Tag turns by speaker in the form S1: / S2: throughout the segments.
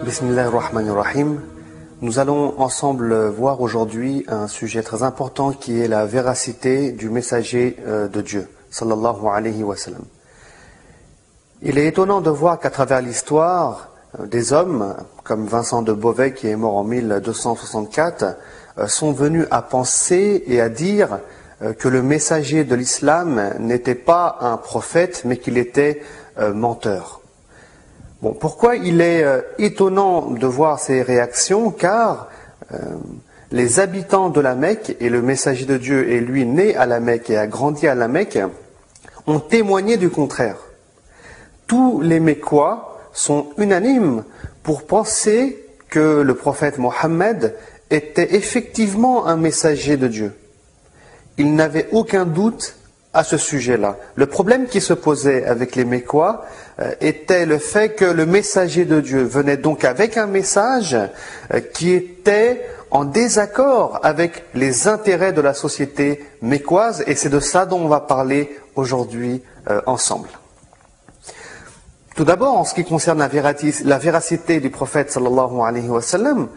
S1: Bismillahirrahmanirrahim. Nous allons ensemble voir aujourd'hui un sujet très important qui est la véracité du messager de Dieu, sallallahu alayhi wa sallam. Il est étonnant de voir qu'à travers l'histoire, des hommes, comme Vincent de Beauvais qui est mort en 1264, sont venus à penser et à dire que le messager de l'islam n'était pas un prophète, mais qu'il était menteur. Bon, pourquoi il est étonnant de voir ces réactions? Car les habitants de la Mecque, et le messager de Dieu est lui né à la Mecque et a grandi à la Mecque, ont témoigné du contraire. Tous les Mécois sont unanimes pour penser que le prophète Mohammed était effectivement un messager de Dieu. Ils n'avaient aucun doute à ce sujet-là. Le problème qui se posait avec les Mécois était le fait que le messager de Dieu venait donc avec un message qui était en désaccord avec les intérêts de la société mécoise, et c'est de ça dont on va parler aujourd'hui ensemble. Tout d'abord, en ce qui concerne la véracité du prophète sallallahu alayhi wa sallam,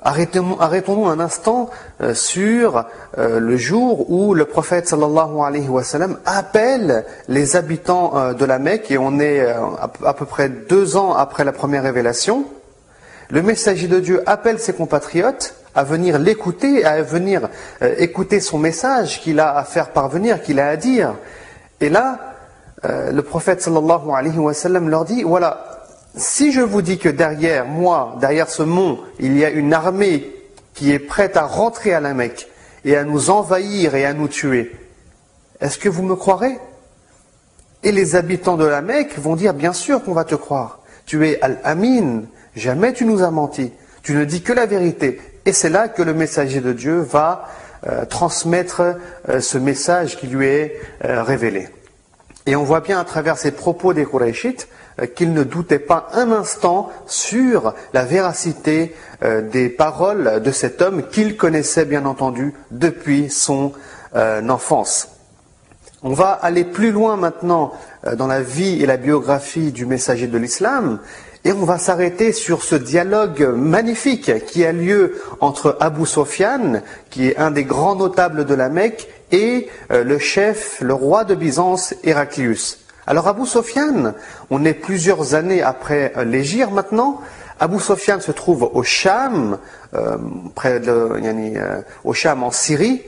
S1: arrêtons-nous un instant sur le jour où le prophète sallallahu alayhi wa sallam appelle les habitants de la Mecque, et on est à peu près 2 ans après la première révélation. Le messager de Dieu appelle ses compatriotes à venir l'écouter, à venir écouter son message qu'il a à faire parvenir, qu'il a à dire. Et là, le prophète sallallahu alayhi wa sallam leur dit, voilà, si je vous dis que derrière moi, derrière ce mont, il y a une armée qui est prête à rentrer à la Mecque et à nous envahir et à nous tuer, est-ce que vous me croirez? Et les habitants de la Mecque vont dire, bien sûr qu'on va te croire. Tu es Al-Amin, jamais tu nous as menti, tu ne dis que la vérité. Et c'est là que le messager de Dieu va transmettre ce message qui lui est révélé. Et on voit bien à travers ces propos des Qurayshites qu'ils ne doutaient pas un instant sur la véracité des paroles de cet homme qu'ils connaissaient bien entendu depuis son enfance. On va aller plus loin maintenant dans la vie et la biographie du messager de l'islam, et on va s'arrêter sur ce dialogue magnifique qui a lieu entre Abu Sofyan, qui est un des grands notables de la Mecque, et le chef, le roi de Byzance, Héraclius. Alors Abu Sofyan, on est plusieurs années après l'hégire maintenant. Abu Sofyan se trouve au Cham, au Cham en Syrie.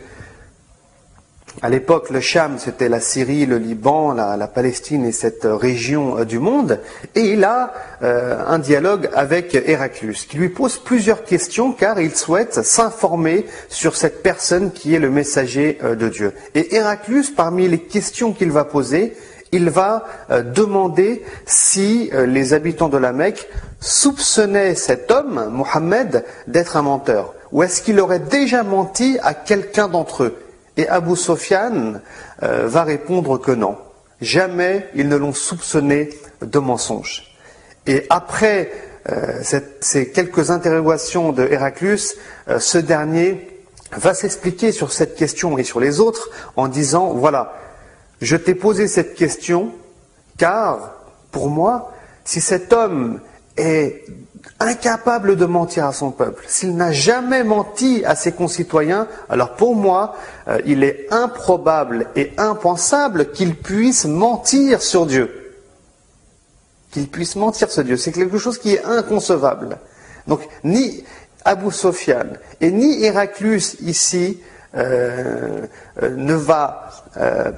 S1: À l'époque, le Cham, c'était la Syrie, le Liban, la Palestine et cette région du monde. Et il a un dialogue avec Héraclius, qui lui pose plusieurs questions, car il souhaite s'informer sur cette personne qui est le messager de Dieu. Et Héraclius, parmi les questions qu'il va poser, il va demander si les habitants de la Mecque soupçonnaient cet homme, Mohammed, d'être un menteur. Ou est-ce qu'il aurait déjà menti à quelqu'un d'entre eux? Et Abu Sofyan va répondre que non. Jamais ils ne l'ont soupçonné de mensonge. Et après ces quelques interrogations de Héraclius, ce dernier va s'expliquer sur cette question et sur les autres en disant, voilà, je t'ai posé cette question car, pour moi, si cet homme est incapable de mentir à son peuple, s'il n'a jamais menti à ses concitoyens, alors pour moi, il est improbable et impensable qu'il puisse mentir sur Dieu. Qu'il puisse mentir sur Dieu, c'est quelque chose qui est inconcevable. Donc, ni Abu Sofyan et ni Héraclius ici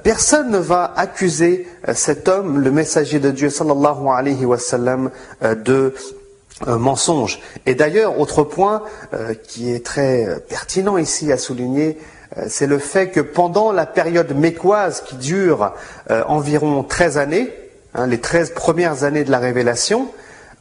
S1: personne ne va accuser cet homme, le messager de Dieu, sallallahu alayhi wa sallam, de mensonge. Et d'ailleurs, autre point qui est très pertinent ici à souligner, c'est le fait que pendant la période mécoise qui dure environ 13 années, les 13 premières années de la révélation,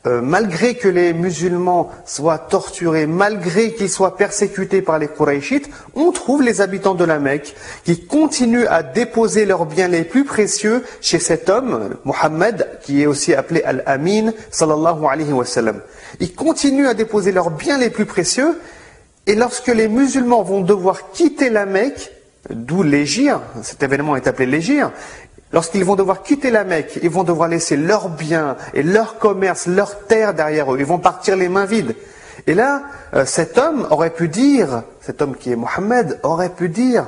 S1: malgré que les musulmans soient torturés, malgré qu'ils soient persécutés par les Qurayshites, on trouve les habitants de la Mecque qui continuent à déposer leurs biens les plus précieux chez cet homme, Mohammed, qui est aussi appelé Al-Amin, sallallahu alayhi wa sallam. Ils continuent à déposer leurs biens les plus précieux, et lorsque les musulmans vont devoir quitter la Mecque, d'où l'hégire, cet événement est appelé l'hégire, Lorsqu'ils vont devoir quitter la Mecque, ils vont devoir laisser leurs biens et leur commerce, leurs terres derrière eux. Ils vont partir les mains vides. Et là, cet homme aurait pu dire, cet homme qui est Mohammed, aurait pu dire,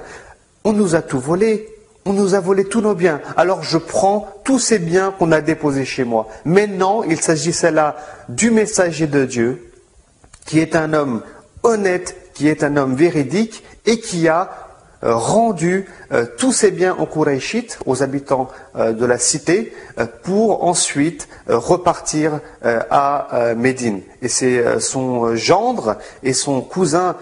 S1: on nous a tout volé, on nous a volé tous nos biens, alors je prends tous ces biens qu'on a déposés chez moi. Mais non, il s'agissait là du messager de Dieu, qui est un homme honnête, qui est un homme véridique, et qui a rendu tous ses biens aux Qurayshites, aux habitants de la cité, pour ensuite repartir à Médine. Et c'est son gendre et son cousin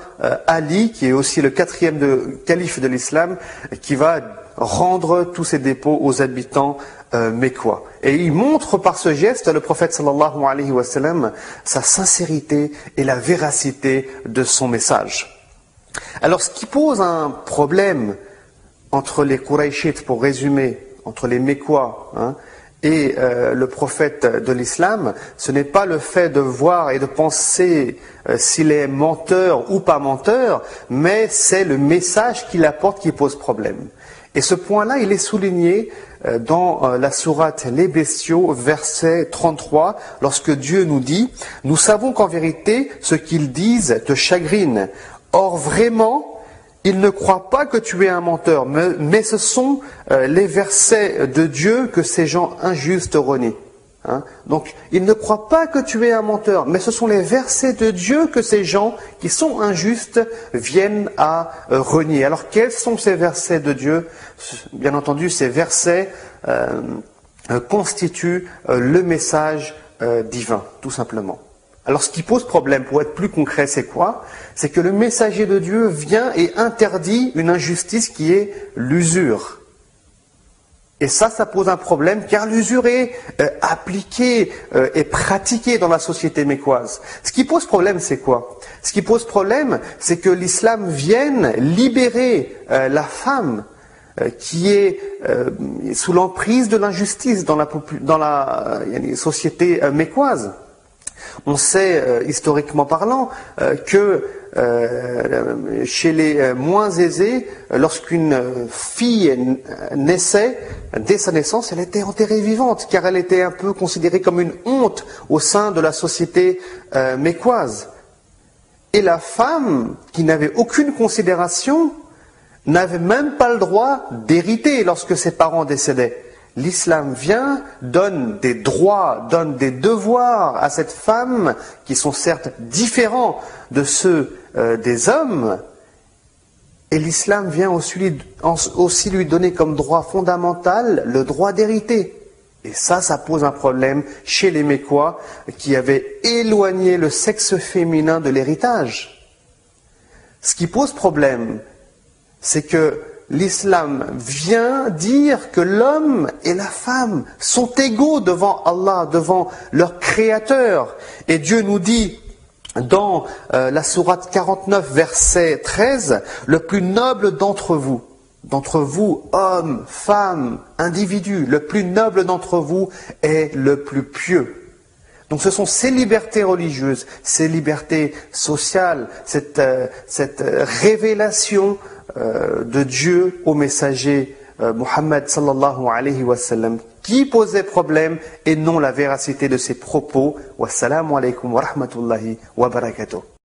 S1: Ali, qui est aussi le 4e calife de l'islam, qui va rendre tous ses dépôts aux habitants mécois. Et il montre par ce geste, le prophète sallallahu alayhi wa sallam, sa sincérité et la véracité de son message. Alors, ce qui pose un problème entre les Qurayshites, pour résumer, entre les Mécois et le prophète de l'islam, ce n'est pas le fait de voir et de penser s'il est menteur ou pas menteur, mais c'est le message qu'il apporte qui pose problème. Et ce point-là, il est souligné dans la sourate Les Bestiaux, verset 33, lorsque Dieu nous dit « Nous savons qu'en vérité, ce qu'ils disent te chagrine. Or vraiment, ils ne croient pas que tu es un menteur, mais ce sont les versets de Dieu que ces gens injustes renient. » Donc, ils ne croient pas que tu es un menteur, mais ce sont les versets de Dieu que ces gens qui sont injustes viennent à renier. Alors, quels sont ces versets de Dieu? Bien entendu, ces versets constituent le message divin, tout simplement. Alors, ce qui pose problème, pour être plus concret, c'est quoi? C'est que le messager de Dieu vient et interdit une injustice qui est l'usure. Et ça pose un problème, car l'usure est appliquée et pratiquée dans la société mécoise. Ce qui pose problème, c'est quoi? Ce qui pose problème, c'est que l'islam vienne libérer la femme qui est sous l'emprise de l'injustice dans la société mécoise. On sait, historiquement parlant, que chez les moins aisés, lorsqu'une fille naissait, dès sa naissance, elle était enterrée vivante, car elle était un peu considérée comme une honte au sein de la société mécoise. Et la femme, qui n'avait aucune considération, n'avait même pas le droit d'hériter lorsque ses parents décédaient. L'islam vient, donne des droits, donne des devoirs à cette femme, qui sont certes différents de ceux des hommes, et l'islam vient aussi lui donner comme droit fondamental le droit d'hériter. Et ça pose un problème chez les Mécois qui avaient éloigné le sexe féminin de l'héritage. Ce qui pose problème, c'est que l'islam vient dire que l'homme et la femme sont égaux devant Allah, devant leur Créateur. Et Dieu nous dit dans la sourate 49, verset 13, « Le plus noble d'entre vous, hommes, femmes, individus, le plus noble d'entre vous est le plus pieux. » Donc ce sont ces libertés religieuses, ces libertés sociales, cette révélation de Dieu au messager Muhammad sallallahu alayhi wa sallam qui posait problème et non la véracité de ses propos. Wassalamu alaykum wa rahmatullahi wa barakatuh.